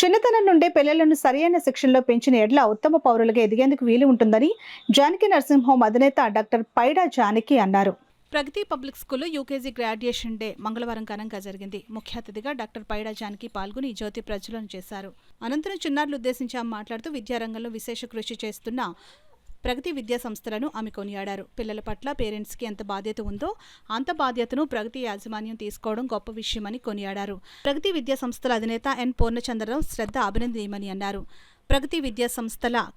చిన్నతనం నుండే పిల్లలను సరైన శిక్షణలో పెంచిన ఎడ్ల ఉత్తమ పౌరులుగా ఎదిగేందుకు వీలు ఉంటుందని జానకి నర్సింగ్ హోమ్ అధినేత డాక్టర్ పైడా జానకి అన్నారు. ప్రగతి పబ్లిక్ స్కూల్లో యూకేజీ గ్రాడ్యుయేషన్ డే మంగళవారం ఘనంగా జరిగింది. ముఖ్య అతిథిగా డాక్టర్ పైడా జానకి పాల్గొని జ్యోతి ప్రజ్వలన చేశారు. అనంతరం చిన్నారులు ఉద్దేశించి ఆమె మాట్లాడుతూ విద్యారంగంలో విశేష కృషి చేస్తున్న ప్రగతి విద్యా సంస్థలను ఆమె కొనియాడారు. పిల్లల పట్ల పేరెంట్స్కి ఎంత బాధ్యత ఉందో అంత బాధ్యతను ప్రగతి యాజమాన్యం తీసుకోవడం గొప్ప విషయమని కొనియాడారు. ప్రగతి విద్యా సంస్థల అధినేత ఎన్ పూర్ణచంద్రరావు శ్రద్ధ అభినందనీయమని అన్నారు. ప్రగతి విద్యా సంస్థల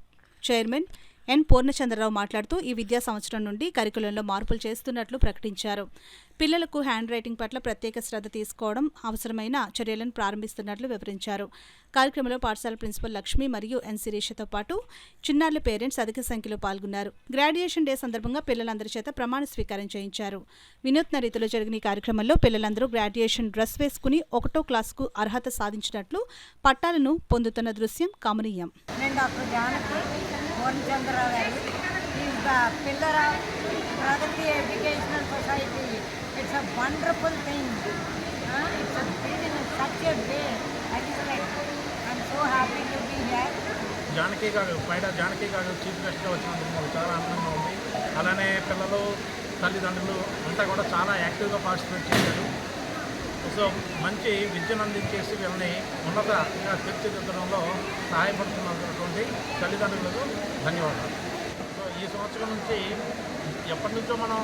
చైర్మన్ ఎన్ పూర్ణచంద్రరావు మాట్లాడుతూ ఈ విద్యా సంవత్సరం నుండి కరికులంలో మార్పులు చేస్తున్నట్లు ప్రకటించారు. పిల్లలకు హ్యాండ్ రైటింగ్ పట్ల ప్రత్యేక శ్రద్ధ తీసుకోవడం అవసరమైన చర్యలను ప్రారంభిస్తున్నట్లు వివరించారు. కార్యక్రమంలో పాఠశాల ప్రిన్సిపల్ లక్ష్మి మరియు ఎన్ శిరీషతో పాటు చిన్నారుల పేరెంట్స్ అధిక సంఖ్యలో పాల్గొన్నారు. గ్రాడ్యుయేషన్ డే సందర్భంగా పిల్లలందరి చేత ప్రమాణ స్వీకారం చేయించారు. వినూత్న రీతిలో జరిగిన ఈ కార్యక్రమంలో పిల్లలందరూ గ్రాడ్యుయేషన్ డ్రెస్ వేసుకుని 1వ క్లాసుకు అర్హత సాధించినట్లు పట్టాలను పొందుతున్న దృశ్యం కమనీయం. Chandra is the pillar of Pragati Educational Society. It's a wonderful thing. It's a big in such a way. Excellent. I'm so happy to be here. Janaki గారు చీఫ్ గెస్ట్గా వచ్చినందుకు మాకు చాలా ఆనందంగా ఉంది. అలానే పిల్లలు తల్లిదండ్రులు అంతా కూడా చాలా యాక్టివ్గా పార్టిసిపేట్ చేశారు. సో మంచి విద్యను అందించేసి వీళ్ళని ఉన్నతంగా తీర్చిదిద్దడంలో సహాయపడుతున్నటువంటి తల్లిదండ్రులకు ధన్యవాదాలు. సో ఈ సంవత్సరం నుంచి ఎప్పటి నుంచో మనం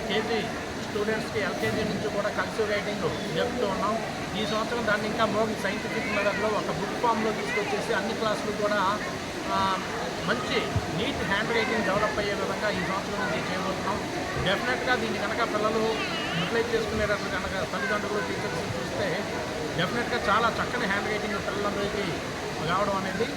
కేజీ స్టూడెంట్స్కి ఎల్కేజీ నుంచి కూడా కర్సివ్ రైటింగ్ నేర్పుతూ ఉన్నాం. ఈ సంవత్సరం దాన్ని ఇంకా మోర్ సైంటిఫిక్ మెథడ్లో ఒక బుక్ ఫామ్లో తీసుకొచ్చేసి అన్ని క్లాసులు కూడా మంచి నీట్ హ్యాండ్ రైటింగ్ డెవలప్ అయ్యే విధంగా ఈ సంవత్సరం నుంచి చేయబోతున్నాం. డెఫినెట్గా దీన్ని కనుక పిల్లలు యూటిలైజ్ చేసుకునేటట్లు కనుక తల్లిదండ్రులు టీచర్స్ చూస్తే డెఫినెట్గా చాలా చక్కని హ్యాండ్ రైటింగ్ పిల్లలందరికీ రావడం అనేది